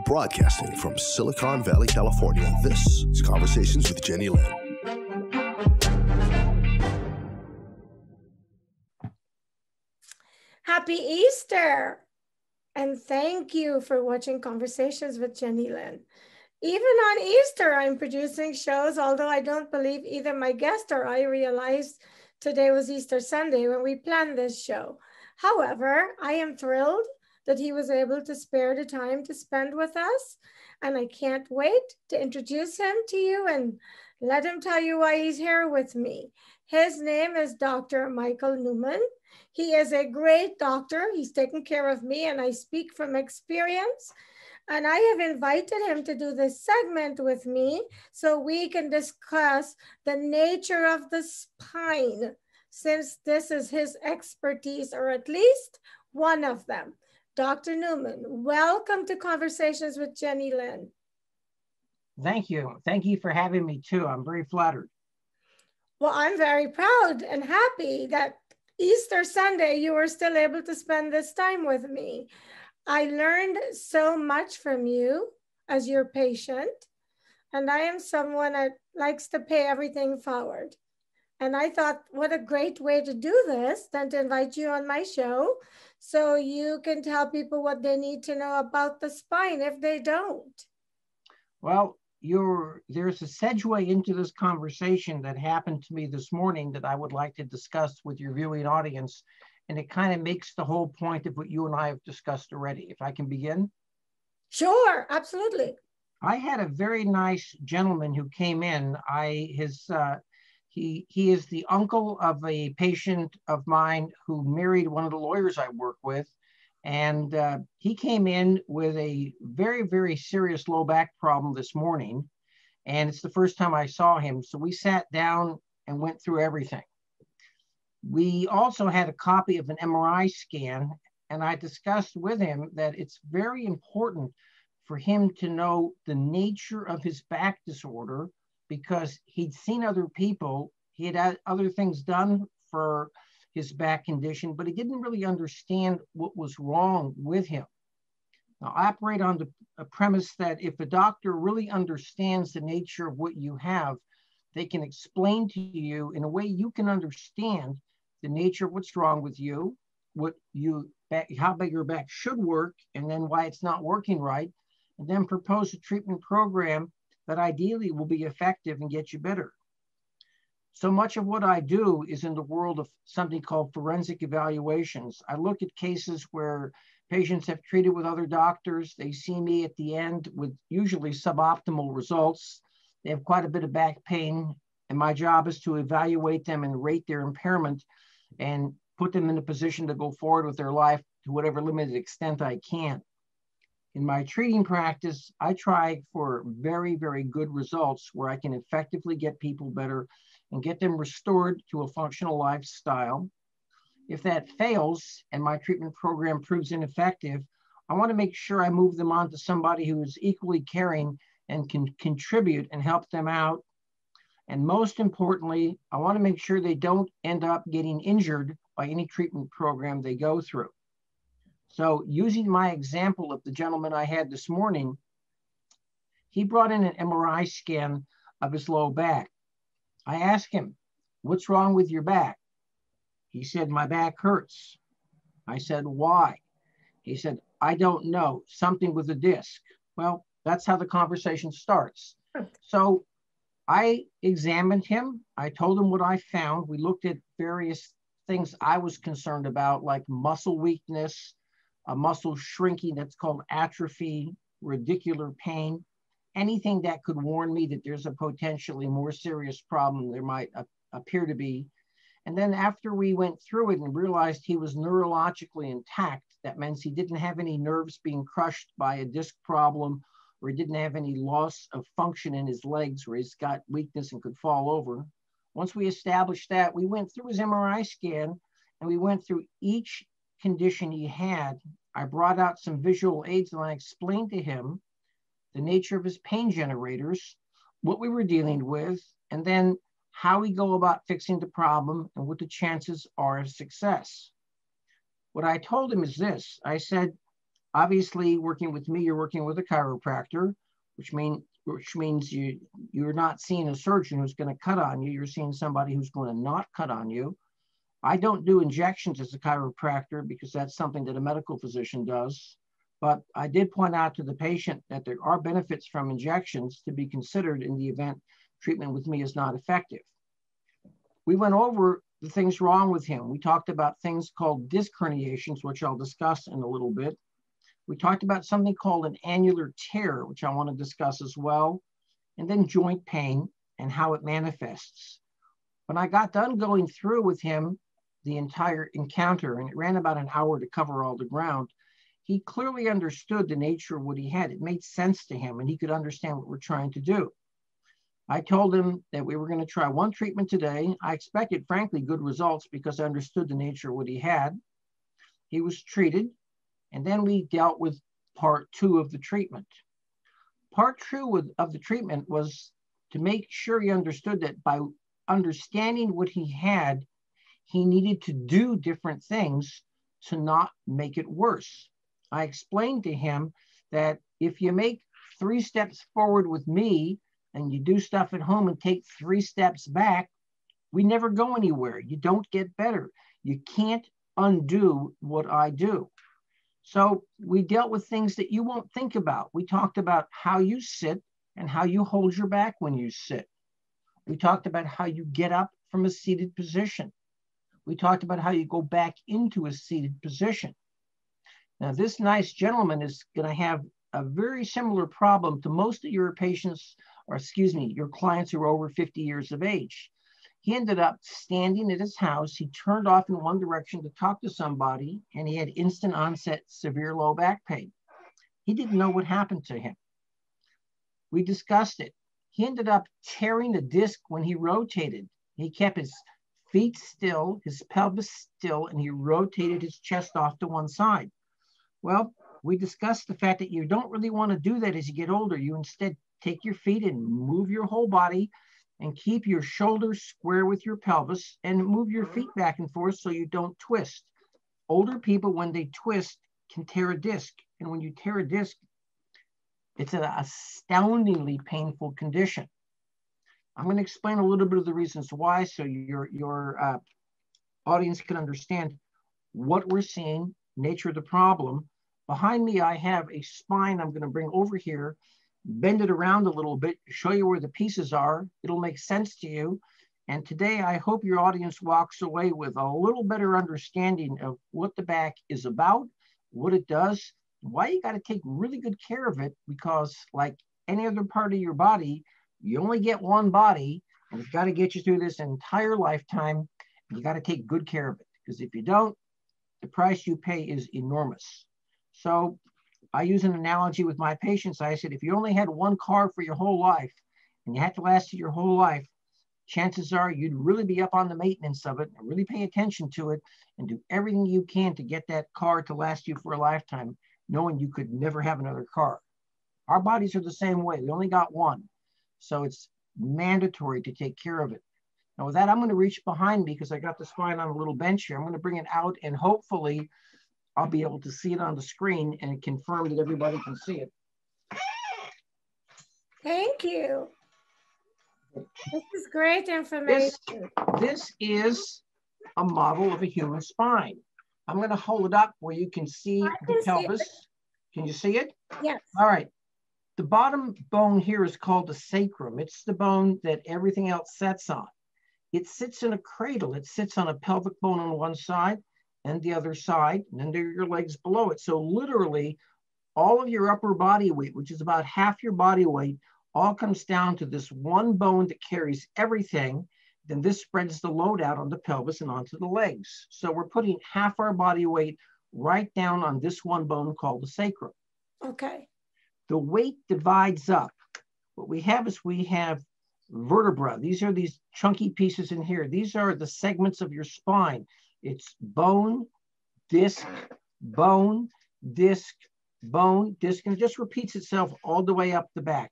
Broadcasting from Silicon Valley, California, this is Conversations with Jennylyn. Happy Easter! And thank you for watching Conversations with Jennylyn. Even on Easter, I'm producing shows, although I don't believe either my guest or I realized today was Easter Sunday when we planned this show. However, I am thrilled that he was able to spare the time to spend with us. And I can't wait to introduce him to you and let him tell you why he's here with me. His name is Dr. Michael Newman. He is a great doctor. He's taken care of me, and I speak from experience. And I have invited him to do this segment with me so we can discuss the nature of the spine, since this is his expertise, or at least one of them. Dr. Newman, welcome to Conversations with Jennylyn. Thank you. Thank you for having me too. I'm very flattered. Well, I'm very proud and happy that Easter Sunday, you were still able to spend this time with me. I learned so much from you as your patient, and I am someone that likes to pay everything forward. And I thought, what a great way to do this than to invite you on my show so you can tell people what they need to know about the spine if they don't. Well, there's a segue into this conversation that happened to me this morning that I would like to discuss with your viewing audience. And it kind of makes the whole point of what you and I have discussed already. If I can begin? Sure, absolutely. I had a very nice gentleman who came in. He is the uncle of a patient of mine who married one of the lawyers I work with. And he came in with a very, very serious low back problem this morning. And it's the first time I saw him. So we sat down and went through everything. We also had a copy of an MRI scan. And I discussed with him that it's very important for him to know the nature of his back disorder, because he'd seen other people, he had other things done for his back condition, but he didn't really understand what was wrong with him. Now, I operate on a premise that if a doctor really understands the nature of what you have, they can explain to you in a way you can understand the nature of what's wrong with you, how big your back should work, and then why it's not working right, and then propose a treatment program that ideally will be effective and get you better. So much of what I do is in the world of something called forensic evaluations. I look at cases where patients have treated with other doctors. They see me at the end with usually suboptimal results. They have quite a bit of back pain, and my job is to evaluate them and rate their impairment and put them in a position to go forward with their life to whatever limited extent I can. In my treating practice, I try for very, very good results where I can effectively get people better and get them restored to a functional lifestyle. If that fails and my treatment program proves ineffective, I want to make sure I move them on to somebody who is equally caring and can contribute and help them out. And most importantly, I want to make sure they don't end up getting injured by any treatment program they go through. So using my example of the gentleman I had this morning, he brought in an MRI scan of his low back. I asked him, "What's wrong with your back?" He said, "My back hurts." I said, "Why?" He said, "I don't know, something with a disc." Well, that's how the conversation starts. So I examined him. I told him what I found. We looked at various things I was concerned about, like muscle weakness, a muscle shrinking that's called atrophy, radicular pain, anything that could warn me that there's a potentially more serious problem there might appear to be. And then after we went through it and realized he was neurologically intact, that means he didn't have any nerves being crushed by a disc problem, or he didn't have any loss of function in his legs where he's got weakness and could fall over. Once we established that, we went through his MRI scan and we went through each condition he had. I brought out some visual aids and I explained to him the nature of his pain generators, what we were dealing with, and then how we go about fixing the problem and what the chances are of success. What I told him is this. I said, Obviously, working with me, you're working with a chiropractor, which means you're not seeing a surgeon who's going to cut on you. You're seeing somebody who's going to not cut on you. I don't do injections as a chiropractor because that's something that a medical physician does. But I did point out to the patient that there are benefits from injections to be considered in the event treatment with me is not effective. We went over the things wrong with him. We talked about things called disc herniations, which I'll discuss in a little bit. We talked about something called an annular tear, which I want to discuss as well, and then joint pain and how it manifests. When I got done going through with him the entire encounter, and it ran about an hour to cover all the ground, he clearly understood the nature of what he had. It made sense to him, and he could understand what we're trying to do. I told him that we were going to try one treatment today. I expected, frankly, good results because I understood the nature of what he had. He was treated, and then we dealt with part 2 of the treatment. Part 2 of the treatment was to make sure he understood that by understanding what he had, he needed to do different things to not make it worse. I explained to him that if you make 3 steps forward with me and you do stuff at home and take 3 steps back, we never go anywhere. You don't get better. You can't undo what I do. So we dealt with things that you won't think about. We talked about how you sit and how you hold your back when you sit. We talked about how you get up from a seated position. We talked about how you go back into a seated position. Now, this nice gentleman is going to have a very similar problem to most of your patients, or excuse me, your clients who are over 50 years of age. He ended up standing at his house. He turned off in one direction to talk to somebody, and he had instant onset severe low back pain. He didn't know what happened to him. We discussed it. He ended up tearing a disc when he rotated. He kept his feet still, his pelvis still, and he rotated his chest off to one side. Well, we discussed the fact that you don't really want to do that as you get older. You instead take your feet and move your whole body and keep your shoulders square with your pelvis and move your feet back and forth so you don't twist. Older people, when they twist, can tear a disc. And when you tear a disc, it's an astoundingly painful condition. I'm going to explain a little bit of the reasons why so your audience can understand what we're seeing, nature of the problem. Behind me, I have a spine I'm going to bring over here, bend it around a little bit, show you where the pieces are. It'll make sense to you. And today, I hope your audience walks away with a little better understanding of what the back is about, what it does, why you got to take really good care of it, because like any other part of your body, you only get one body, and it's got to get you through this entire lifetime. You got to take good care of it, because if you don't, the price you pay is enormous. So I use an analogy with my patients. I said, if you only had one car for your whole life and you had to last your whole life, chances are you'd really be up on the maintenance of it and really pay attention to it and do everything you can to get that car to last you for a lifetime, knowing you could never have another car. Our bodies are the same way. We only got one. So it's mandatory to take care of it. Now with that, I'm going to reach behind me because I got the spine on a little bench here. I'm going to bring it out and hopefully I'll be able to see it on the screen and confirm that everybody can see it. Thank you. This is great information. This is a model of a human spine. I'm going to hold it up where you can see the pelvis. Can you see it? Yes. All right. The bottom bone here is called the sacrum. It's the bone that everything else sits on. It sits in a cradle. It sits on a pelvic bone on one side and the other side, and then there are your legs below it. So literally, all of your upper body weight, which is about half your body weight, all comes down to this one bone that carries everything. Then this spreads the load out on the pelvis and onto the legs. So we're putting half our body weight right down on this one bone called the sacrum. Okay. The weight divides up. What we have is we have vertebra. These are these chunky pieces in here. These are the segments of your spine. It's bone, disc, bone, disc, bone, disc, and it just repeats itself all the way up the back.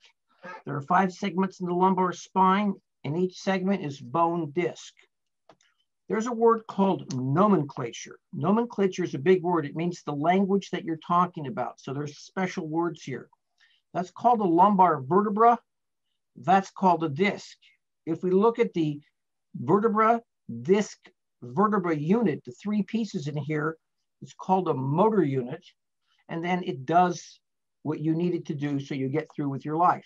There are 5 segments in the lumbar spine, and each segment is bone disc. There's a word called nomenclature. Nomenclature is a big word. It means the language that you're talking about. So there's special words here. That's called a lumbar vertebra. That's called a disc. If we look at the vertebra, disc, vertebra unit, the three pieces in here, it's called a motor unit. And then it does what you need it to do so you get through with your life.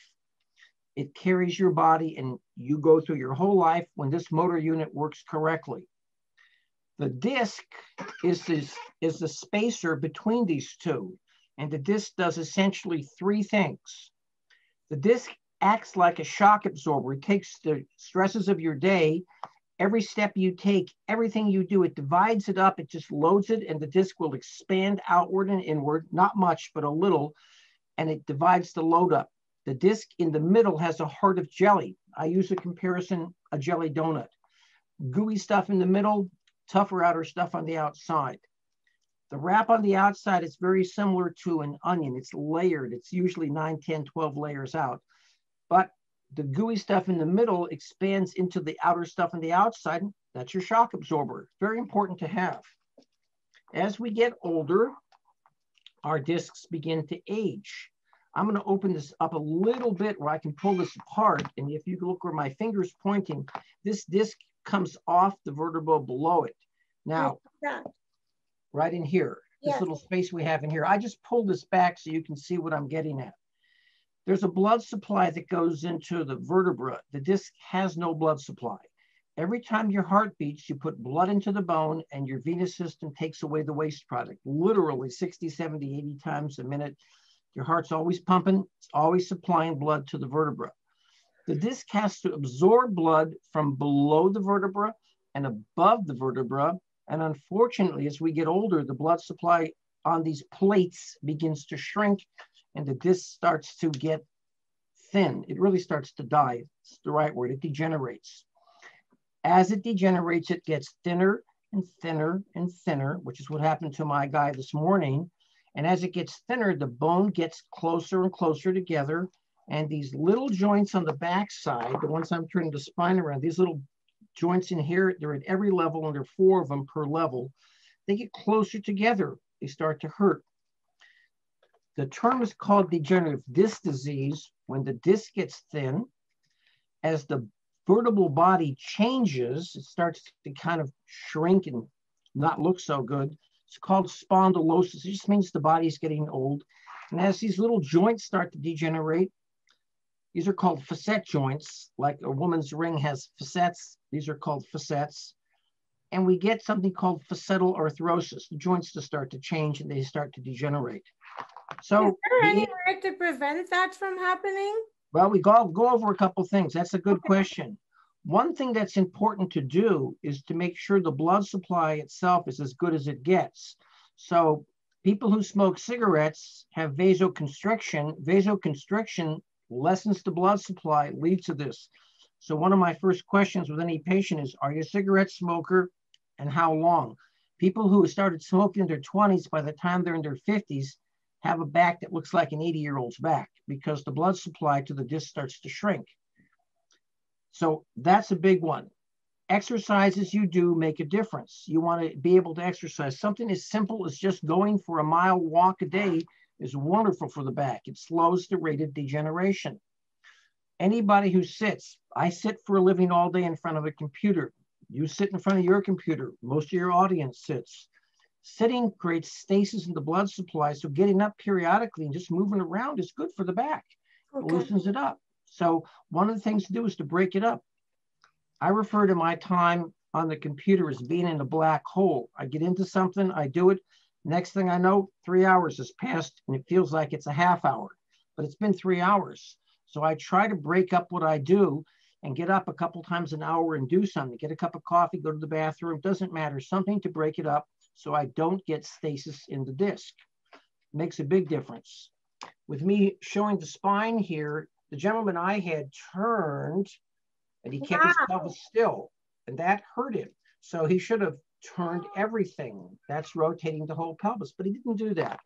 It carries your body and you go through your whole life when this motor unit works correctly. The disc is the spacer between these two. And the disc does essentially three things. The disc acts like a shock absorber. It takes the stresses of your day. Every step you take, everything you do, it divides it up. It just loads it, and the disc will expand outward and inward, not much, but a little, and it divides the load up. The disc in the middle has a heart of jelly. I use a comparison, a jelly donut. Gooey stuff in the middle, tougher outer stuff on the outside. The wrap on the outside is very similar to an onion. It's layered. It's usually 9, 10, 12 layers out. But the gooey stuff in the middle expands into the outer stuff on the outside. That's your shock absorber. Very important to have. As we get older, our discs begin to age. I'm going to open this up a little bit where I can pull this apart. And if you look where my finger's pointing, this disc comes off the vertebra below it. Now, right in here, this little space we have in here. I just pulled this back so you can see what I'm getting at. There's a blood supply that goes into the vertebra. The disc has no blood supply. Every time your heart beats, you put blood into the bone and your venous system takes away the waste product, literally 60, 70, 80 times a minute. Your heart's always pumping, it's always supplying blood to the vertebra. The disc has to absorb blood from below the vertebra and above the vertebra. And unfortunately, as we get older, the blood supply on these plates begins to shrink and the disc starts to get thin. It really starts to die. It's the right word. It degenerates. As it degenerates, it gets thinner and thinner and thinner, which is what happened to my guy this morning. And as it gets thinner, the bone gets closer and closer together. And these little joints on the back side, the ones I'm turning the spine around, these little joints in here, they're at every level, and there are 4 of them per level. They get closer together. They start to hurt. The term is called degenerative disc disease when the disc gets thin. As the vertebral body changes, it starts to kind of shrink and not look so good. It's called spondylosis. It just means the body's getting old. And as these little joints start to degenerate, these are called facet joints, like a woman's ring has facets. These are called facets. And we get something called facetal arthrosis. The joints just start to change and they start to degenerate. So, is there any way to prevent that from happening? Well, we go over a couple things. That's a good question. One thing that's important to do is to make sure the blood supply itself is as good as it gets. So people who smoke cigarettes have vasoconstriction. Vasoconstriction lessens the blood supply, leads to this. So one of my first questions with any patient is, are you a cigarette smoker and how long? People who started smoking in their 20s, by the time they're in their 50s, have a back that looks like an 80-year-old's back because the blood supply to the disc starts to shrink. So that's a big one. Exercises you do make a difference. You want to be able to exercise. Something as simple as just going for a mile walk a day is wonderful for the back. It slows the rate of degeneration. Anybody who sits, I sit for a living all day in front of a computer. You sit in front of your computer. Most of your audience sits. Sitting creates stasis in the blood supply, so getting up periodically and just moving around is good for the back. It loosens it up. So one of the things to do is to break it up. I refer to my time on the computer as being in a black hole. I get into something, I do it. Next thing I know, 3 hours has passed and it feels like it's a half hour, but it's been 3 hours. So I try to break up what I do and get up a couple times an hour and do something. Get a cup of coffee, go to the bathroom, doesn't matter, something to break it up so I don't get stasis in the disc. Makes a big difference. With me showing the spine here, the gentleman I had turned and he kept his pelvis still and that hurt him. So he should have turned everything. That's rotating the whole pelvis, but he didn't do that.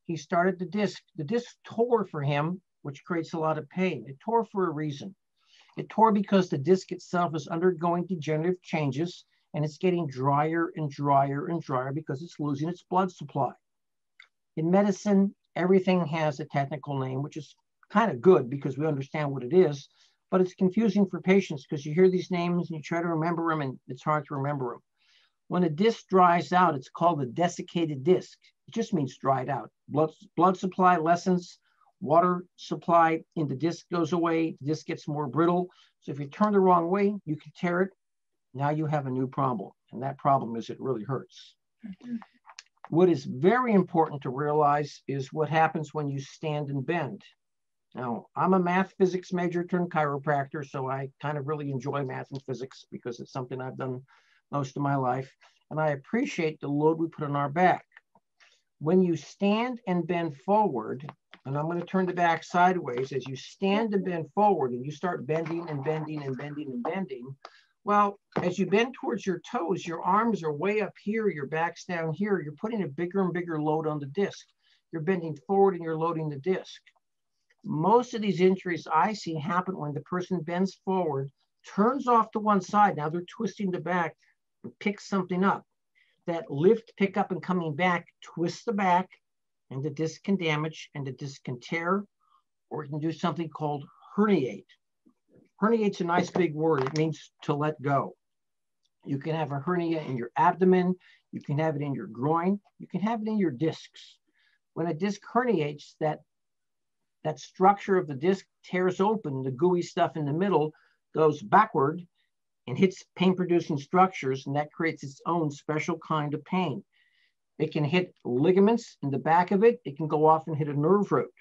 He started the disc. The disc tore for him, which creates a lot of pain. It tore for a reason. It tore because the disc itself is undergoing degenerative changes and it's getting drier and drier and drier because it's losing its blood supply. In medicine, everything has a technical name, which is kind of good because we understand what it is, but it's confusing for patients because you hear these names and you try to remember them and it's hard to remember them. When a disc dries out, it's called a desiccated disc. It just means dried out. Blood supply lessens, water supply in the disc goes away, the disc gets more brittle. So if you turn the wrong way, you can tear it. Now you have a new problem, and that problem is it really hurts. Mm-hmm. What is very important to realize is what happens when you stand and bend. Now, I'm a math physics major turned chiropractor, so I kind of really enjoy math and physics because it's something I've done most of my life, and I appreciate the load we put on our back. When you stand and bend forward, and I'm going to turn the back sideways, as you stand and bend forward and you start bending and bending and bending and bending, well, as you bend towards your toes, your arms are way up here, your back's down here, you're putting a bigger and bigger load on the disc. You're bending forward and you're loading the disc. Most of these injuries I see happen when the person bends forward, turns off to one side, now they're twisting the back and pick something up. That lift, pick up, and coming back twists the back, and the disc can damage, and the disc can tear, or it can do something called herniate. Herniate's a nice big word. It means to let go. You can have a hernia in your abdomen. You can have it in your groin. You can have it in your discs. When a disc herniates, that structure of the disc tears open. The gooey stuff in the middle goes backward and hits pain-producing structures, and that creates its own special kind of pain. It can hit ligaments in the back of it. It can go off and hit a nerve root.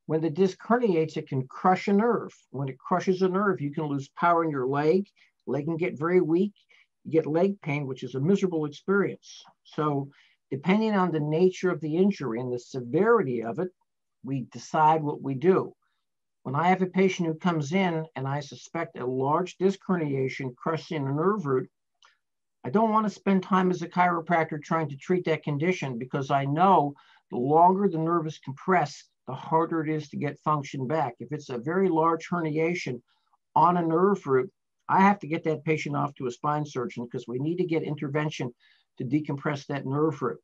When the disc herniates, it can crush a nerve. When it crushes a nerve, you can lose power in your leg. Leg can get very weak. You get leg pain, which is a miserable experience. So depending on the nature of the injury and the severity of it, we decide what we do. When I have a patient who comes in and I suspect a large disc herniation crushing a nerve root, I don't want to spend time as a chiropractor trying to treat that condition because I know the longer the nerve is compressed, the harder it is to get function back. If it's a very large herniation on a nerve root, I have to get that patient off to a spine surgeon because we need to get intervention to decompress that nerve root.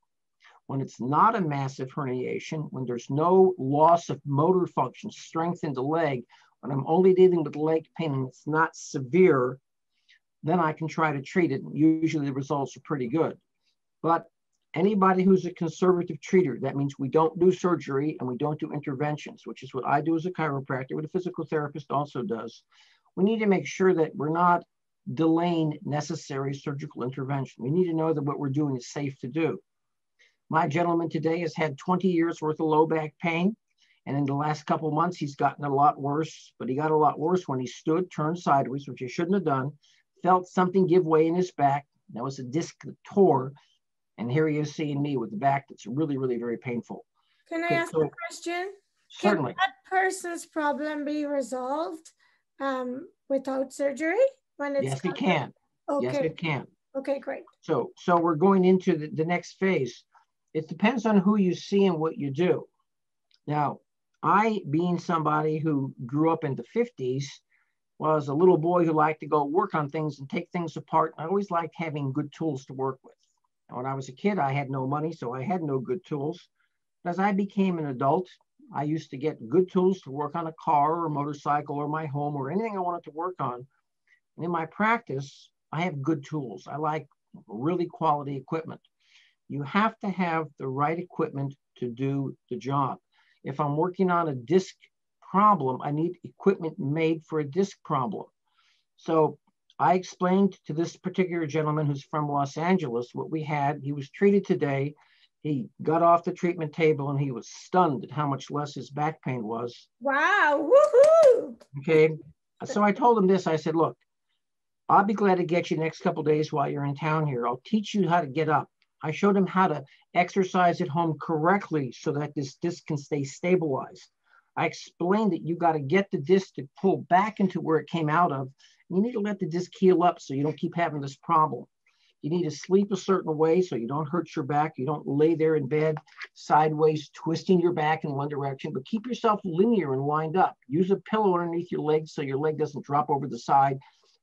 When it's not a massive herniation, when there's no loss of motor function, strength in the leg, when I'm only dealing with leg pain and it's not severe, then I can try to treat it. Usually the results are pretty good. But anybody who's a conservative treater, that means we don't do surgery and we don't do interventions, which is what I do as a chiropractor, what a physical therapist also does. We need to make sure that we're not delaying necessary surgical intervention. We need to know that what we're doing is safe to do. My gentleman today has had 20 years worth of low back pain. And in the last couple of months, he's gotten a lot worse, but he got a lot worse when he stood, turned sideways, which he shouldn't have done, felt something give way in his back. That was a disc that tore. And here he is seeing me with the back that's really, really very painful. Can I ask a question? Certainly. Can that person's problem be resolved without surgery? Yes, it can. Okay. Yes, it can. Okay, great. So we're going into the next phase. It depends on who you see and what you do. Now, I, being somebody who grew up in the 50s, was a little boy who liked to go work on things and take things apart. I always liked having good tools to work with. And when I was a kid, I had no money, so I had no good tools. But as I became an adult, I used to get good tools to work on a car or a motorcycle or my home or anything I wanted to work on. And in my practice, I have good tools. I like really quality equipment. You have to have the right equipment to do the job. If I'm working on a disc problem, I need equipment made for a disc problem. So I explained to this particular gentleman who's from Los Angeles what we had. He was treated today. He got off the treatment table and he was stunned at how much less his back pain was. Wow, woohoo! Okay, so I told him this. I said, look, I'll be glad to get you next couple of days while you're in town here. I'll teach you how to get up. I showed him how to exercise at home correctly so that this disc can stay stabilized. I explained that you got to get the disc to pull back into where it came out of. You need to let the disc heal up so you don't keep having this problem. You need to sleep a certain way so you don't hurt your back. You don't lay there in bed sideways, twisting your back in one direction, but keep yourself linear and lined up. Use a pillow underneath your legs so your leg doesn't drop over the side.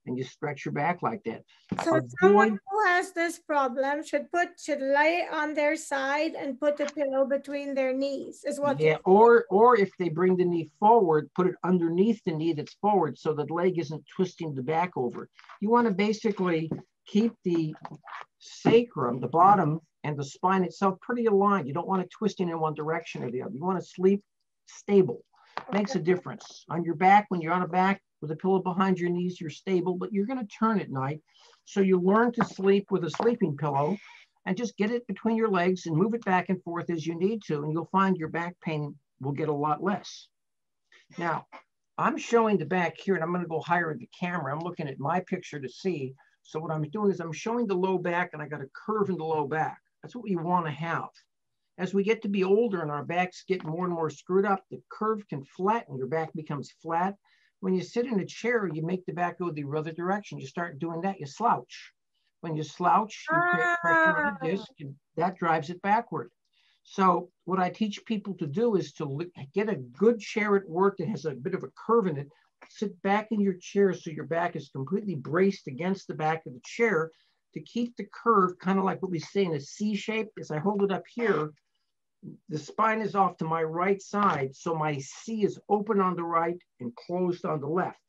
and you stretch your back like that. So someone who has this problem should lay on their side and put a pillow between their knees, is what. Yeah, or if they bring the knee forward, put it underneath the knee that's forward so the leg isn't twisting the back over. You want to basically keep the sacrum, the bottom, and the spine itself pretty aligned. You don't want it twisting in one direction or the other. You want to sleep stable. Makes a difference. On your back, when you're on a back with a pillow behind your knees, you're stable, but you're going to turn at night. So you learn to sleep with a sleeping pillow and just get it between your legs and move it back and forth as you need to, and you'll find your back pain will get a lot less. Now, I'm showing the back here, and I'm going to go higher in the camera. I'm looking at my picture to see. So what I'm doing is I'm showing the low back, and I got a curve in the low back. That's what we want to have. As we get to be older and our backs get more and more screwed up, the curve can flatten, your back becomes flat. When you sit in a chair, you make the back go the other direction. You start doing that, you slouch. When you slouch, you create pressure on the disc, and that drives it backward. So what I teach people to do is to get a good chair at work that has a bit of a curve in it. Sit back in your chair so your back is completely braced against the back of the chair to keep the curve kind of like what we say in a C shape. As I hold it up here, the spine is off to my right side, so my C is open on the right and closed on the left.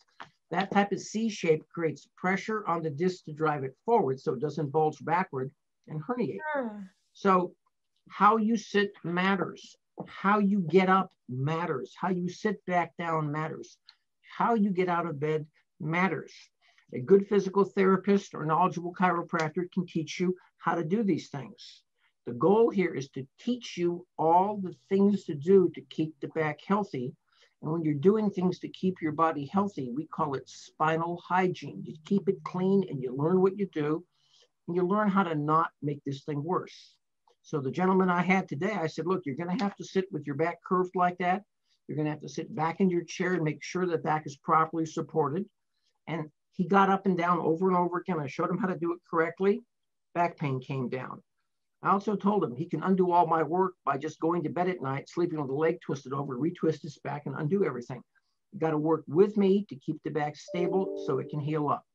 That type of C shape creates pressure on the disc to drive it forward so it doesn't bulge backward and herniate. So how you sit matters. How you get up matters. How you sit back down matters. How you get out of bed matters. A good physical therapist or knowledgeable chiropractor can teach you how to do these things. The goal here is to teach you all the things to do to keep the back healthy. And when you're doing things to keep your body healthy, we call it spinal hygiene. You keep it clean and you learn what you do, and you learn how to not make this thing worse. So the gentleman I had today, I said, look, you're going to have to sit with your back curved like that. You're going to have to sit back in your chair and make sure that back is properly supported. And he got up and down over and over again. I showed him how to do it correctly. Back pain came down. I also told him he can undo all my work by just going to bed at night, sleeping with the leg twisted over, retwist his back and undo everything. You got to work with me to keep the back stable so it can heal up.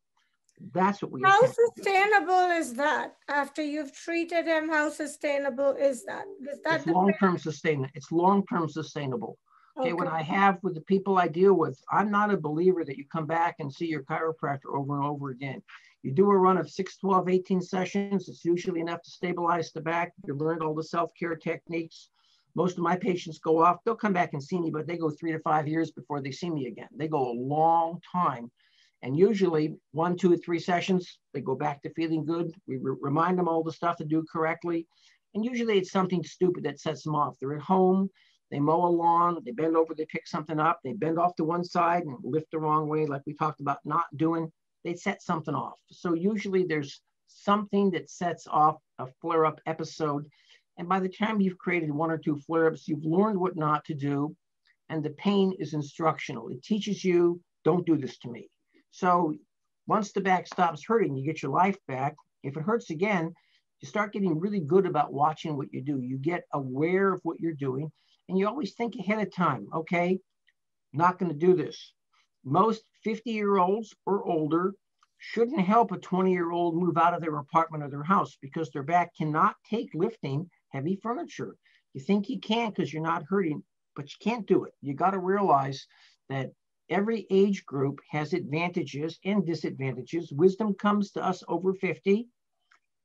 That's what we How sustainable is that? After you've treated him, how sustainable is that? It's long-term sustainable. It's long-term sustainable. Okay, what I have with the people I deal with, I'm not a believer that you come back and see your chiropractor over and over again. You do a run of 6, 12, 18 sessions. It's usually enough to stabilize the back. You learned all the self-care techniques. Most of my patients go off. They'll come back and see me, but they go 3 to 5 years before they see me again. They go a long time. And usually 1, 2, 3 sessions, they go back to feeling good. We remind them all the stuff to do correctly. And usually it's something stupid that sets them off. They're at home. They mow a lawn, they bend over, they pick something up, they bend off to one side and lift the wrong way, like we talked about not doing. They set something off. So usually there's something that sets off a flare-up episode. And by the time you've created 1 or 2 flare-ups, you've learned what not to do. And the pain is instructional. It teaches you, don't do this to me. So once the back stops hurting, you get your life back. If it hurts again, you start getting really good about watching what you do. You get aware of what you're doing. And you always think ahead of time, okay, not going to do this. Most 50-year-olds or older shouldn't help a 20-year-old move out of their apartment or their house because their back cannot take lifting heavy furniture. You think you can because you're not hurting, but you can't do it. You got to realize that every age group has advantages and disadvantages. Wisdom comes to us over 50,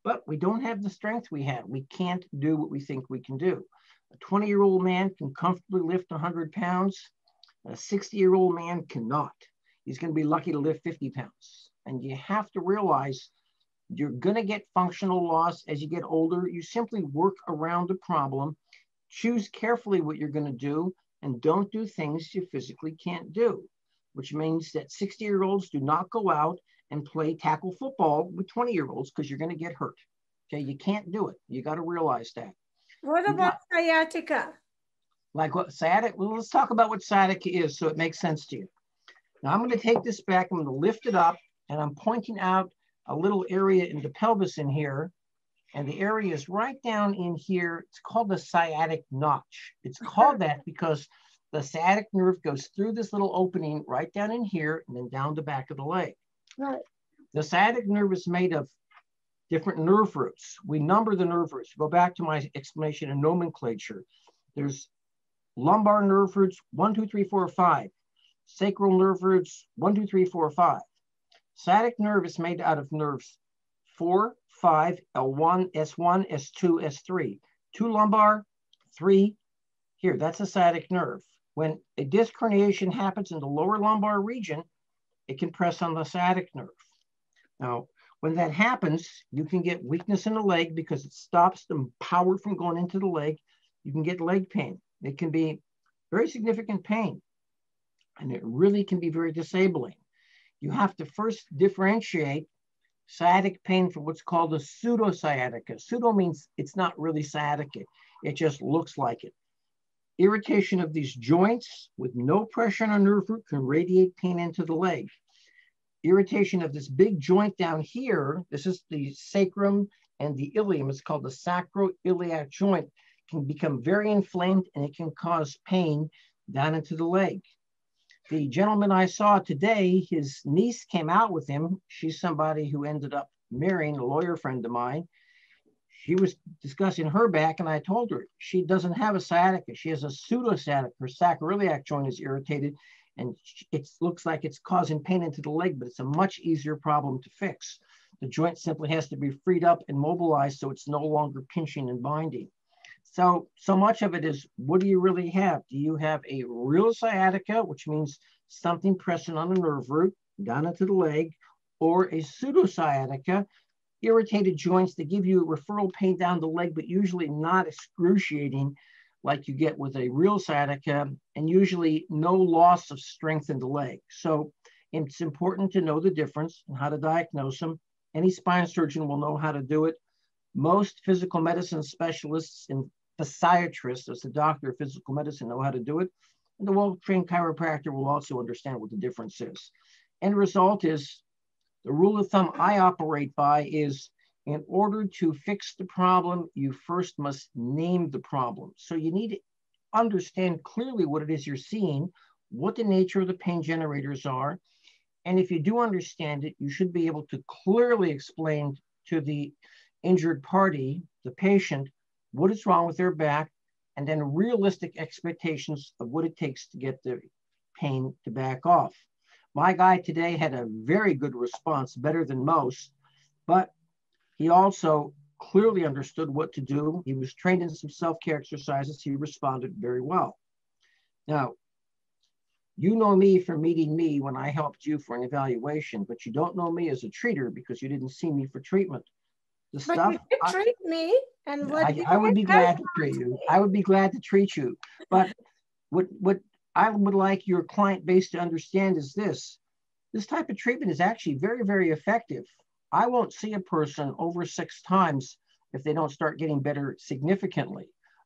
but we don't have the strength we have. We can't do what we think we can do. A 20-year-old man can comfortably lift 100 pounds. A 60-year-old man cannot. He's going to be lucky to lift 50 pounds. And you have to realize you're going to get functional loss as you get older. You simply work around the problem, choose carefully what you're going to do, and don't do things you physically can't do, which means that 60-year-olds do not go out and play tackle football with 20-year-olds because you're going to get hurt. Okay, you can't do it. You got to realize that. What about sciatica? Like what sciatica? Well, let's talk about what sciatica is so it makes sense to you. Now I'm going to take this back, I'm going to lift it up, and I'm pointing out a little area in the pelvis in here. And the area is right down in here. It's called the sciatic notch. It's called that because the sciatic nerve goes through this little opening right down in here and then down the back of the leg. Right. The sciatic nerve is made of different nerve roots. We number the nerve roots. Go back to my explanation in nomenclature. There's lumbar nerve roots, 1, 2, 3, 4, 5. Sacral nerve roots, 1, 2, 3, 4, 5. Sciatic nerve is made out of nerves 4, 5, L1, S1, S2, S3. 2 lumbar, 3 here. That's a sciatic nerve. When a disc herniation happens in the lower lumbar region, it can press on the sciatic nerve. Now, when that happens, you can get weakness in the leg because it stops the power from going into the leg. You can get leg pain. It can be very significant pain, and it really can be very disabling. You have to first differentiate sciatic pain from what's called a pseudosciatica. Pseudo means it's not really sciatica. It just looks like it. Irritation of these joints with no pressure on a nerve root can radiate pain into the leg. Irritation of this big joint down here, this is the sacrum and the ilium, it's called the sacroiliac joint, can become very inflamed and it can cause pain down into the leg. The gentleman I saw today, his niece came out with him. She's somebody who ended up marrying a lawyer friend of mine. She was discussing her back, and I told her she doesn't have a sciatica. She has a pseudosciatica. Her sacroiliac joint is irritated, and it looks like it's causing pain into the leg, but it's a much easier problem to fix. The joint simply has to be freed up and mobilized so it's no longer pinching and binding. So much of it is, what do you really have? Do you have a real sciatica, which means something pressing on the nerve root down into the leg, or a pseudosciatica, irritated joints that give you referral pain down the leg, but usually not excruciating like you get with a real sciatica, and usually no loss of strength in the leg. So it's important to know the difference and how to diagnose them. Any spine surgeon will know how to do it. Most physical medicine specialists and physiatrists, as the doctor of physical medicine, know how to do it. And the well-trained chiropractor will also understand what the difference is. End result is, the rule of thumb I operate by is, in order to fix the problem, you first must name the problem. So you need to understand clearly what it is you're seeing, what the nature of the pain generators are. And if you do understand it, you should be able to clearly explain to the injured party, the patient, what is wrong with their back, and then realistic expectations of what it takes to get the pain to back off. My guy today had a very good response, better than most, but he also clearly understood what to do. He was trained in some self-care exercises. He responded very well. Now, you know me from meeting me when I helped you for an evaluation, but you don't know me as a treater because you didn't see me for treatment. The but stuff you did treat me, and what I would be glad to treat you. I would be glad to treat you. But what I would like your client base to understand is this type of treatment is actually very, very effective. I won't see a person over 6 times if they don't start getting better significantly.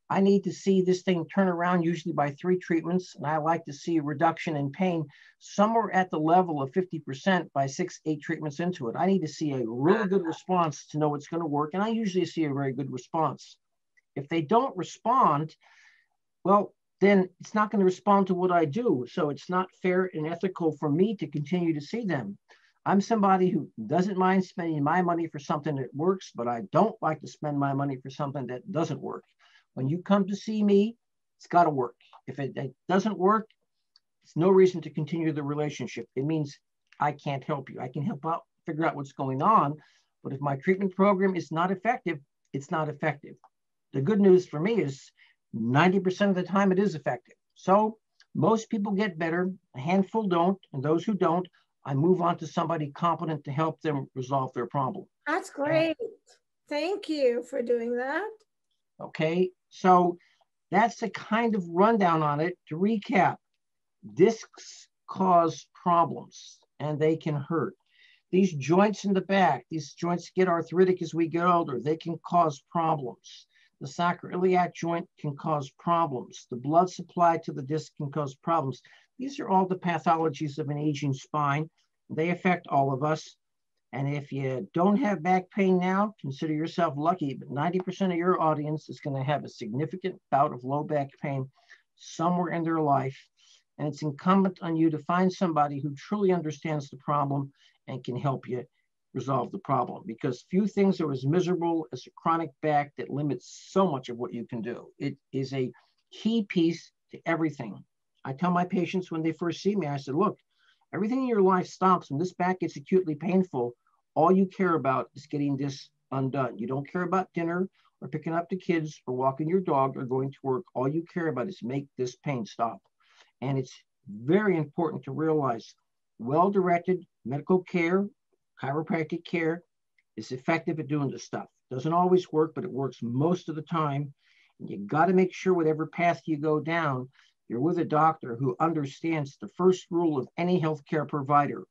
I need to see this thing turn around usually by 3 treatments, and I like to see a reduction in pain somewhere at the level of 50% by 6, 8 treatments into it. I need to see a really good response to know it's going to work, and I usually see a very good response. If they don't respond, well, then it's not going to respond to what I do. So it's not fair and ethical for me to continue to see them. I'm somebody who doesn't mind spending my money for something that works, but I don't like to spend my money for something that doesn't work. When you come to see me, it's got to work. If it doesn't work, it's no reason to continue the relationship. It means I can't help you. I can help out, figure out what's going on. But if my treatment program is not effective, it's not effective. The good news for me is 90% of the time it is effective. So most people get better, a handful don't, and those who don't, I move on to somebody competent to help them resolve their problem. That's great. Thank you for doing that. Okay, so that's the kind of rundown on it. To recap, discs cause problems and they can hurt. These joints in the back, these joints get arthritic as we get older, they can cause problems. The sacroiliac joint can cause problems. The blood supply to the disc can cause problems. These are all the pathologies of an aging spine. They affect all of us. And if you don't have back pain now, consider yourself lucky, but 90% of your audience is going to have a significant bout of low back pain somewhere in their life. And it's incumbent on you to find somebody who truly understands the problem and can help you resolve the problem, because few things are as miserable as a chronic back that limits so much of what you can do. It is a key piece to everything. I tell my patients when they first see me, I said, look, everything in your life stops when this back gets acutely painful. All you care about is getting this undone. You don't care about dinner or picking up the kids or walking your dog or going to work. All you care about is make this pain stop. And it's very important to realize well-directed medical care, chiropractic care is effective at doing this stuff. Doesn't always work, but it works most of the time. And you got to make sure whatever path you go down, you're with a doctor who understands the first rule of any healthcare provider: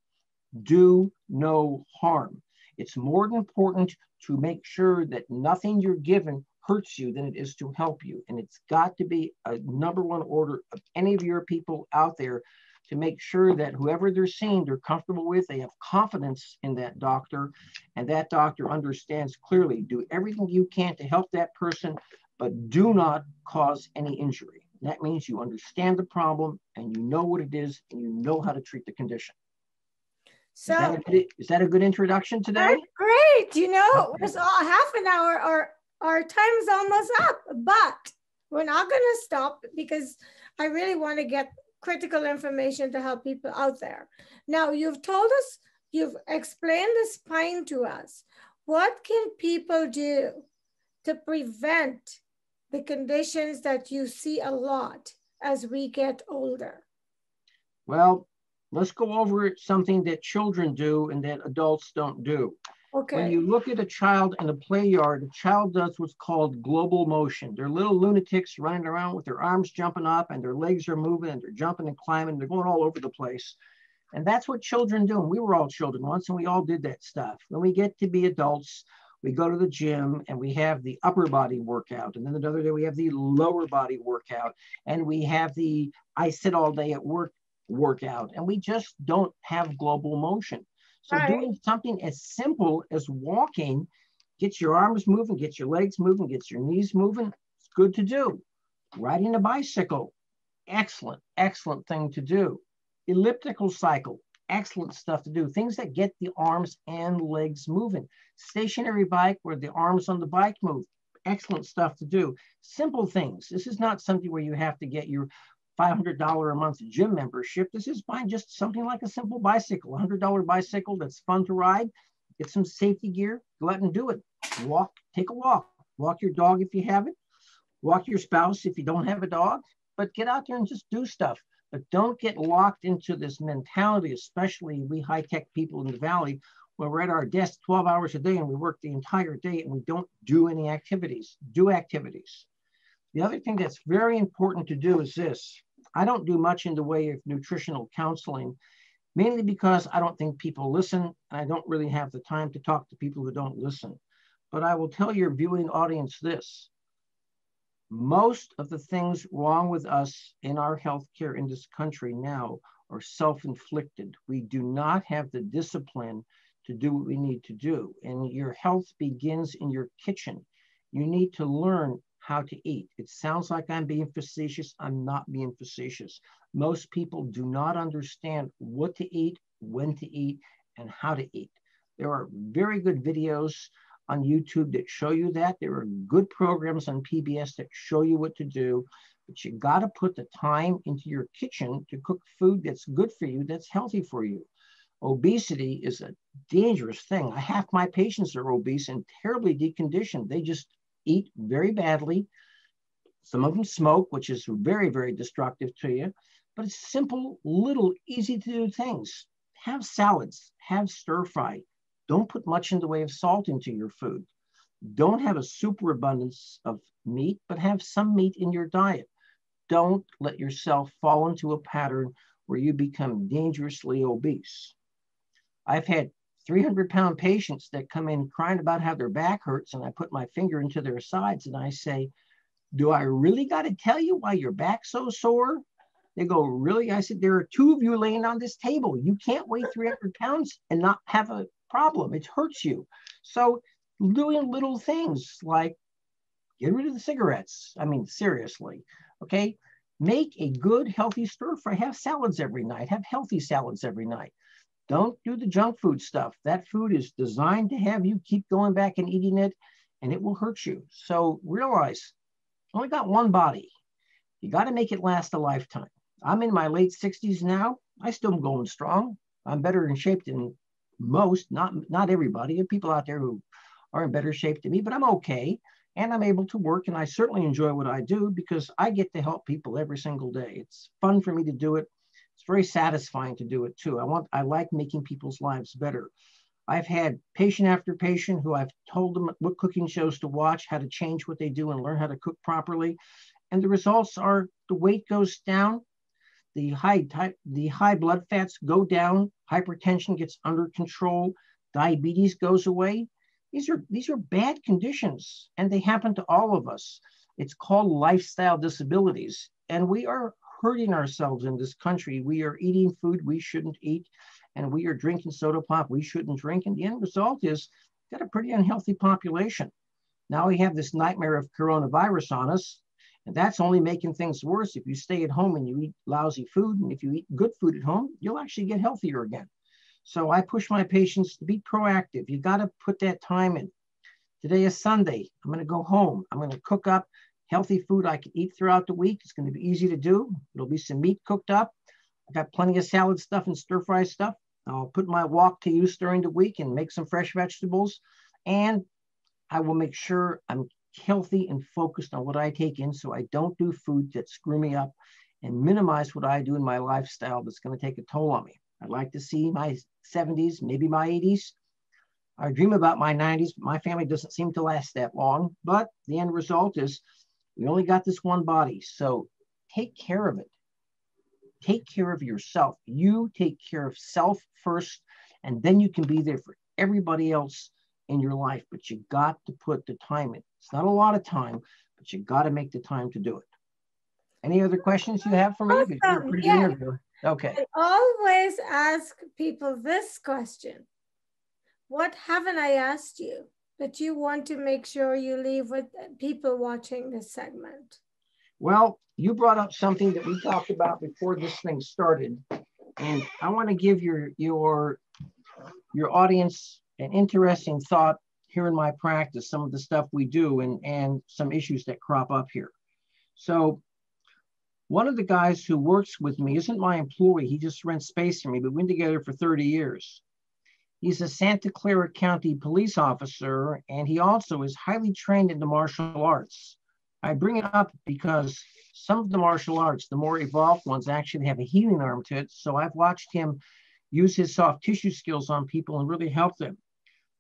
do no harm. It's more important to make sure that nothing you're given hurts you than it is to help you. And it's got to be a number one order of any of your people out there to make sure that whoever they're seeing, they're comfortable with, they have confidence in that doctor, and that doctor understands clearly. Do everything you can to help that person, but do not cause any injury. That means you understand the problem and you know what it is and you know how to treat the condition. So is that a good introduction today? That's great. You know, it's all half an hour, or our time's almost up, but we're not going to stop because I really want to get critical information to help people out there. Now, you've told us, you've explained the spine to us. What can people do to prevent the conditions that you see a lot as we get older? Well, let's go over something that children do and that adults don't do. Okay. When you look at a child in a play yard, a child does what's called global motion. They're little lunatics running around with their arms jumping up and their legs are moving and they're jumping and climbing. They're going all over the place. And that's what children do. And we were all children once and we all did that stuff. When we get to be adults, we go to the gym and we have the upper body workout. And then another day we have the lower body workout. And we have the I sit all day at work workout. And we just don't have global motion. So doing something as simple as walking, get your arms moving, get your legs moving, get your knees moving, it's good to do. Riding a bicycle, excellent, excellent thing to do. Elliptical cycle, excellent stuff to do. Things that get the arms and legs moving. Stationary bike where the arms on the bike move, excellent stuff to do. Simple things. This is not something where you have to get your $500 a month gym membership. This is buying just something like a simple bicycle, $100 bicycle that's fun to ride. Get some safety gear, go out and do it. Walk, take a walk. Walk your dog if you have it. Walk your spouse if you don't have a dog. But get out there and just do stuff. But don't get locked into this mentality, especially we high-tech people in the Valley, where we're at our desk 12 hours a day and we work the entire day and we don't do any activities. Do activities. The other thing that's very important to do is this. I don't do much in the way of nutritional counseling, mainly because I don't think people listen, and I don't really have the time to talk to people who don't listen. But I will tell your viewing audience this. Most of the things wrong with us in our healthcare in this country now are self-inflicted. We do not have the discipline to do what we need to do. And your health begins in your kitchen. You need to learn how to eat. It sounds like I'm being facetious. I'm not being facetious. Most people do not understand what to eat, when to eat, and how to eat. There are very good videos on YouTube that show you that. There are good programs on PBS that show you what to do, but you got to put the time into your kitchen to cook food that's good for you, that's healthy for you. Obesity is a dangerous thing. Half my patients are obese and terribly deconditioned. They just eat very badly. Some of them smoke, which is very, very destructive to you. But it's simple, little, easy to do things. Have salads, have stir fry. Don't put much in the way of salt into your food. Don't have a superabundance of meat, but have some meat in your diet. Don't let yourself fall into a pattern where you become dangerously obese. I've had 300-pound patients that come in crying about how their back hurts, and I put my finger into their sides and I say, do I really got to tell you why your back's so sore? They go, really? I said, there are two of you laying on this table. You can't weigh 300 pounds and not have a problem. It hurts you. So doing little things like get rid of the cigarettes. I mean, seriously, okay? Make a good, healthy stir fry. Have salads every night. Have healthy salads every night. Don't do the junk food stuff. That food is designed to have you keep going back and eating it, and it will hurt you. So realize, you only got one body. You got to make it last a lifetime. I'm in my late 60s now. I still am going strong. I'm better in shape than most, not everybody. There are people out there who are in better shape than me, but I'm okay. And I'm able to work, and I certainly enjoy what I do because I get to help people every single day. It's fun for me to do it. It's very satisfying to do it too. I like making people's lives better. I've had patient after patient who I've told them what cooking shows to watch, how to change what they do and learn how to cook properly. And the results are the weight goes down, the high blood fats go down, hypertension gets under control, diabetes goes away. These are bad conditions, and they happen to all of us. It's called lifestyle disabilities, and we are hurting ourselves in this country. We are eating food we shouldn't eat, and we are drinking soda pop we shouldn't drink, and the end result is we've got a pretty unhealthy population. Now we have this nightmare of coronavirus on us, and that's only making things worse. If you stay at home and you eat lousy food, and if you eat good food at home, you'll actually get healthier again. So I push my patients to be proactive. You got to put that time in. Today is Sunday. I'm going to go home. I'm going to cook up healthy food I can eat throughout the week. It's going to be easy to do. It'll be some meat cooked up. I got plenty of salad stuff and stir fry stuff. I'll put my wok to use during the week and make some fresh vegetables. And I will make sure I'm healthy and focused on what I take in so I don't do food that screw me up and minimize what I do in my lifestyle that's going to take a toll on me. I'd like to see my 70s, maybe my 80s. I dream about my 90s, but my family doesn't seem to last that long. But the end result is we only got this one body. So take care of it. Take care of yourself. You take care of self first, and then you can be there for everybody else in your life. But you got to put the time in. It's not a lot of time, but you got to make the time to do it. Any other questions you have for me? Awesome. You're a pretty good interviewer. Okay. I always ask people this question. What haven't I asked you that you want to make sure you leave with people watching this segment? Well, you brought up something that we talked about before this thing started. And I want to give your audience an interesting thought here in my practice, some of the stuff we do and some issues that crop up here. So one of the guys who works with me isn't my employee. He just rents space for me, but we've been together for 30 years. He's a Santa Clara County police officer, and he also is highly trained in the martial arts. I bring it up because some of the martial arts, the more evolved ones, actually have a healing arm to it. So I've watched him use his soft tissue skills on people and really help them.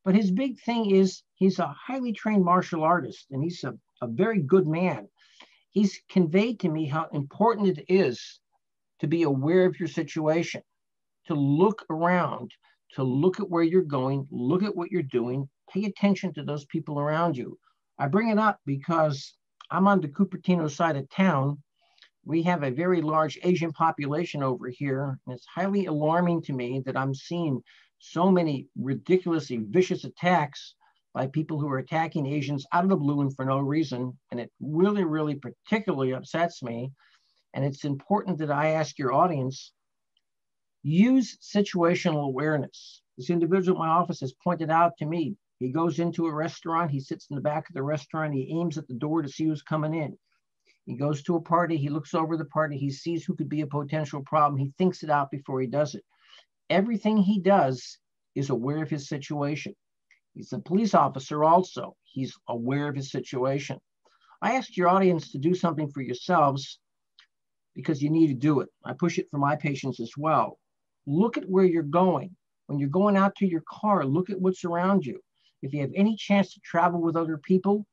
But his big thing is he's a highly trained martial artist, and he's a very good man. He's conveyed to me how important it is to be aware of your situation, to look around, to look at where you're going, look at what you're doing, pay attention to those people around you. I bring it up because I'm on the Cupertino side of town. We have a very large Asian population over here, and it's highly alarming to me that I'm seeing so many ridiculously vicious attacks by people who are attacking Asians out of the blue and for no reason. And it really, really particularly upsets me. And it's important that I ask your audience, use situational awareness. This individual in my office has pointed out to me, he goes into a restaurant, he sits in the back of the restaurant, he aims at the door to see who's coming in. He goes to a party, he looks over the party, he sees who could be a potential problem, he thinks it out before he does it. Everything he does is aware of his situation. He's a police officer also. He's aware of his situation. I asked your audience to do something for yourselves because you need to do it. I push it for my patients as well. Look at where you're going. When you're going out to your car, look at what's around you. If you have any chance to travel with other people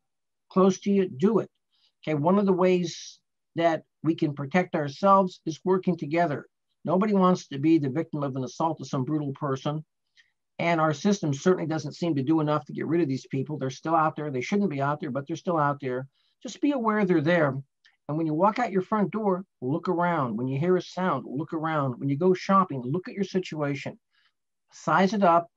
close to you, do it. Okay, one of the ways that we can protect ourselves is working together. Nobody wants to be the victim of an assault of some brutal person. And our system certainly doesn't seem to do enough to get rid of these people. They're still out there. They shouldn't be out there, but they're still out there. Just be aware they're there. And when you walk out your front door, look around. When you hear a sound, look around. When you go shopping, look at your situation. Size it up.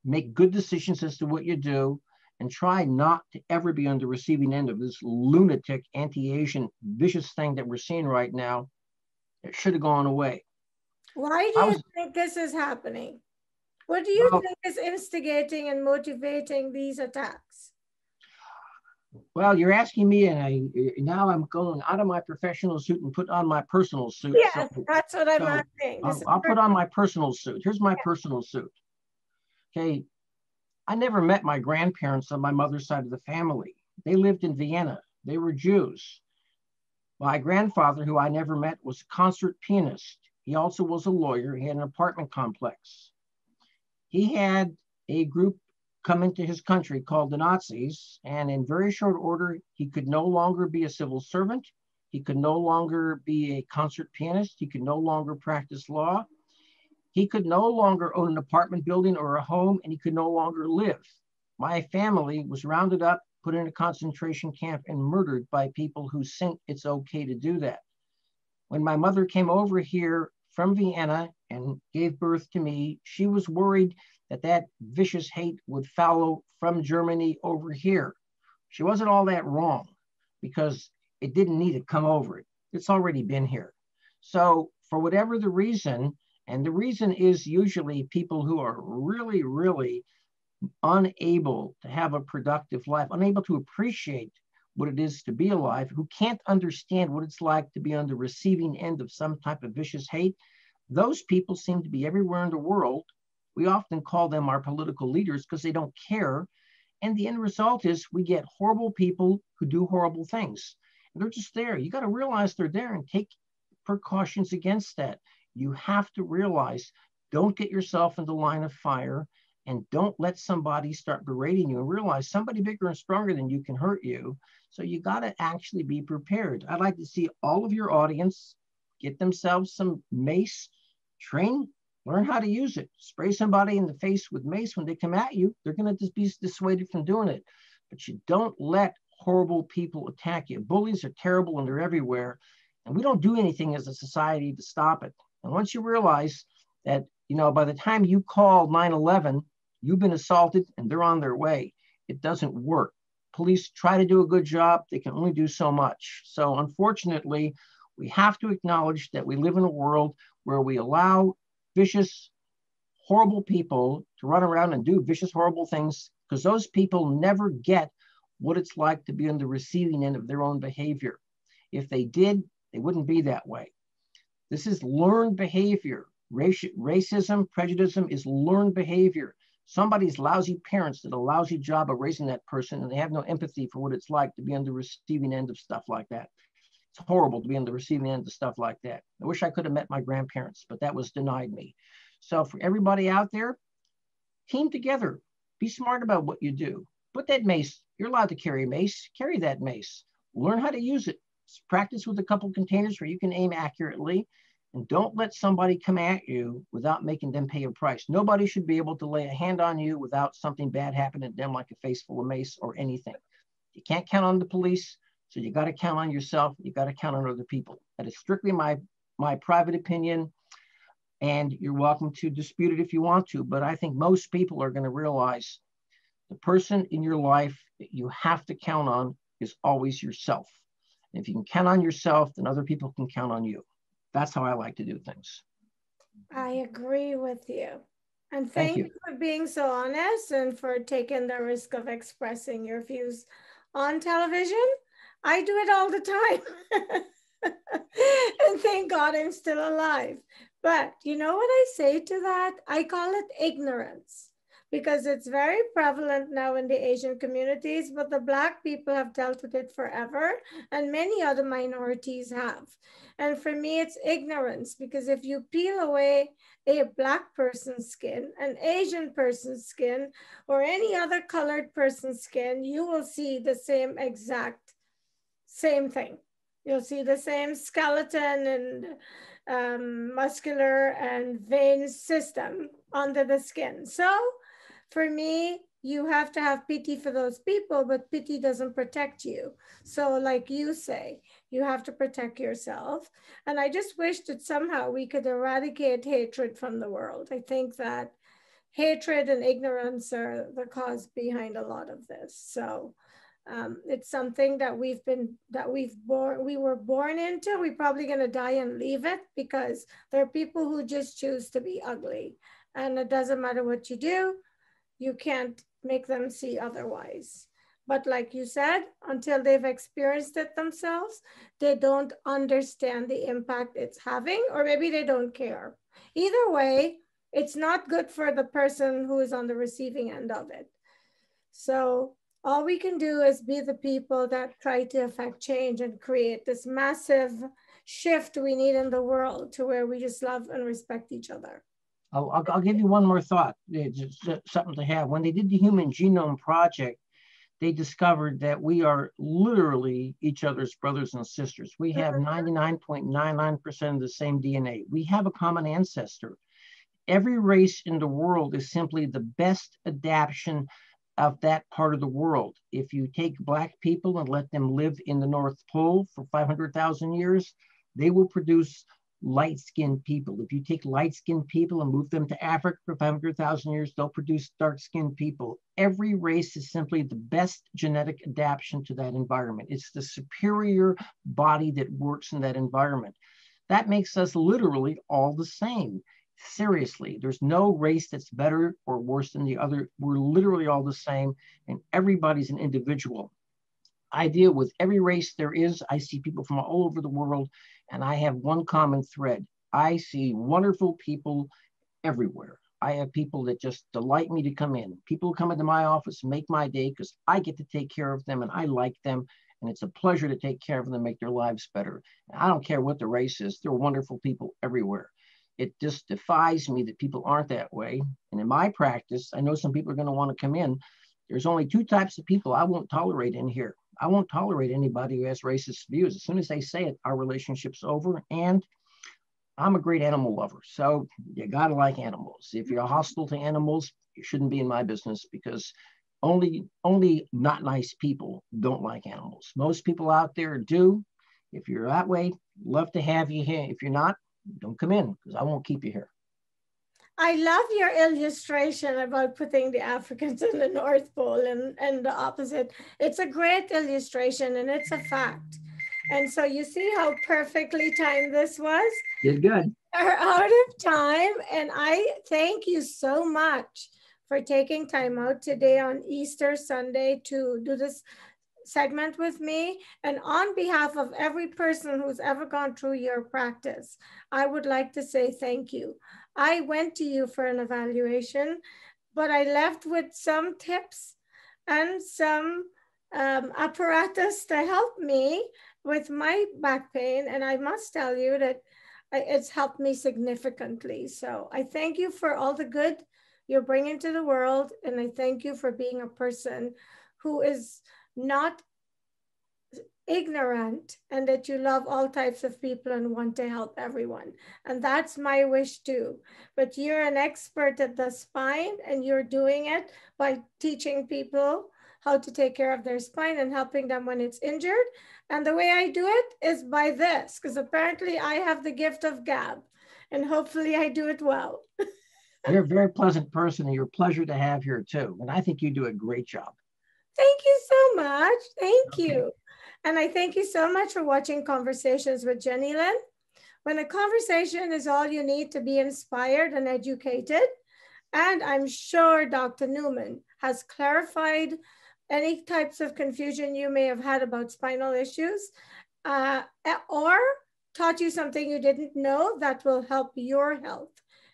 Make good decisions as to what you do. and try not to ever be on the receiving end of this lunatic, anti-Asian, vicious thing that we're seeing right now. It should have gone away. Why do you think this is happening? What do you think is instigating and motivating these attacks? Well, you're asking me, and now I'm going out of my professional suit and put on my personal suit. Yes, so, that's what I'm asking. I'll put on my personal suit. Here's my personal suit. Okay, I never met my grandparents on my mother's side of the family. They lived in Vienna. They were Jews. My grandfather, who I never met, was a concert pianist. He also was a lawyer. He had an apartment complex. He had a group come into his country called the Nazis, and in very short order, he could no longer be a civil servant. He could no longer be a concert pianist. He could no longer practice law. He could no longer own an apartment building or a home, and he could no longer live. My family was rounded up, put in a concentration camp, and murdered by people who think it's okay to do that. When my mother came over here from Vienna and gave birth to me, she was worried that that vicious hate would follow from Germany over here. She wasn't all that wrong, because it didn't need to come over it. It's already been here. So for whatever the reason, and the reason is usually people who are really, really unable to have a productive life, unable to appreciate what it is to be alive, who can't understand what it's like to be on the receiving end of some type of vicious hate, those people seem to be everywhere in the world. We often call them our political leaders because they don't care. And the end result is we get horrible people who do horrible things. And they're just there. You got to realize they're there and take precautions against that. You have to realize, don't get yourself in the line of fire, and don't let somebody start berating you, and realize somebody bigger and stronger than you can hurt you. So you got to actually be prepared. I'd like to see all of your audience get themselves some mace, train, learn how to use it. Spray somebody in the face with mace when they come at you. They're going to just be dissuaded from doing it. But you don't let horrible people attack you. Bullies are terrible and they're everywhere. And we don't do anything as a society to stop it. And once you realize that, you know, by the time you call 911, you've been assaulted and they're on their way, it doesn't work. Police try to do a good job. They can only do so much. So unfortunately, we have to acknowledge that we live in a world where we allow vicious, horrible people to run around and do vicious, horrible things, because those people never get what it's like to be on the receiving end of their own behavior. If they did, they wouldn't be that way. This is learned behavior. Racism, prejudice is learned behavior. Somebody's lousy parents did a lousy job of raising that person, and they have no empathy for what it's like to be on the receiving end of stuff like that. It's horrible to be on the receiving end of stuff like that. I wish I could have met my grandparents, but that was denied me. So for everybody out there, team together. Be smart about what you do. Put that mace. You're allowed to carry a mace. Carry that mace. Learn how to use it. Practice with a couple containers where you can aim accurately. And don't let somebody come at you without making them pay a price. Nobody should be able to lay a hand on you without something bad happening to them, like a face full of mace or anything. You can't count on the police, so you got to count on yourself. You got to count on other people. That is strictly my private opinion, and you're welcome to dispute it if you want to, but I think most people are going to realize the person in your life that you have to count on is always yourself. And if you can count on yourself, then other people can count on you. That's how I like to do things. I agree with you. And thank you for being so honest and for taking the risk of expressing your views on television. I do it all the time. And thank God I'm still alive. But you know what I say to that? I call it ignorance, because it's very prevalent now in the Asian communities, but the Black people have dealt with it forever, and many other minorities have. And for me, it's ignorance, because if you peel away a Black person's skin, an Asian person's skin, or any other colored person's skin, you will see the same thing. You'll see the same skeleton and muscular and vein system under the skin. So for me, you have to have pity for those people, but pity doesn't protect you. So like you say, you have to protect yourself. And I just wish that somehow we could eradicate hatred from the world. I think that hatred and ignorance are the cause behind a lot of this. So it's something that we were born into. We're probably going to die and leave it, because there are people who just choose to be ugly, and it doesn't matter what you do, you can't make them see otherwise. But like you said, until they've experienced it themselves, they don't understand the impact it's having, or maybe they don't care. Either way, it's not good for the person who is on the receiving end of it. So all we can do is be the people that try to affect change and create this massive shift we need in the world to where we just love and respect each other. I'll give you one more thought. It's just something to have. When they did the Human Genome Project, they discovered that we are literally each other's brothers and sisters. We have 99.99% of the same DNA. We have a common ancestor. Every race in the world is simply the best adaptation of that part of the world. If you take Black people and let them live in the North Pole for 500,000 years, they will produce light-skinned people. If you take light-skinned people and move them to Africa for 500,000 years, they'll produce dark-skinned people. Every race is simply the best genetic adaptation to that environment. It's the superior body that works in that environment. That makes us literally all the same. Seriously, there's no race that's better or worse than the other. We're literally all the same, and everybody's an individual. I deal with every race there is. I see people from all over the world, and I have one common thread. I see wonderful people everywhere. I have people that just delight me to come in. People who come into my office make my day because I get to take care of them and I like them. And it's a pleasure to take care of them and make their lives better. And I don't care what the race is. There are wonderful people everywhere. It just defies me that people aren't that way. And in my practice, I know some people are going to want to come in. There's only two types of people I won't tolerate in here. I won't tolerate anybody who has racist views. As soon as they say it, our relationship's over. And I'm a great animal lover. So you got to like animals. If you're hostile to animals, you shouldn't be in my business, because only not nice people don't like animals. Most people out there do. If you're that way, love to have you here. If you're not, don't come in, because I won't keep you here. I love your illustration about putting the Africans in the North Pole and the opposite. It's a great illustration, and it's a fact. And so you see how perfectly timed this was? Did good. We're out of time, and I thank you so much for taking time out today on Easter Sunday to do this segment with me. And on behalf of every person who's ever gone through your practice, I would like to say thank you. I went to you for an evaluation, but I left with some tips and some apparatus to help me with my back pain. And I must tell you that it's helped me significantly. So I thank you for all the good you're bringing to the world. And I thank you for being a person who is not ignorant, and that you love all types of people and want to help everyone. And that's my wish too. But you're an expert at the spine, and you're doing it by teaching people how to take care of their spine and helping them when it's injured. And the way I do it is by this, because apparently I have the gift of gab, and hopefully I do it well. You're a very pleasant person, and you're a pleasure to have here too. And I think you do a great job. Thank you so much. Thank you. And I thank you so much for watching Conversations with Jennylyn. When a conversation is all you need to be inspired and educated, and I'm sure Dr. Newman has clarified any types of confusion you may have had about spinal issues, or taught you something you didn't know that will help your health,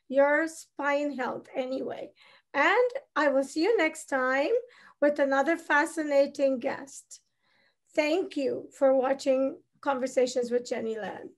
your spine health anyway. And I will see you next time with another fascinating guest. Thank you for watching Conversations with Jennylyn.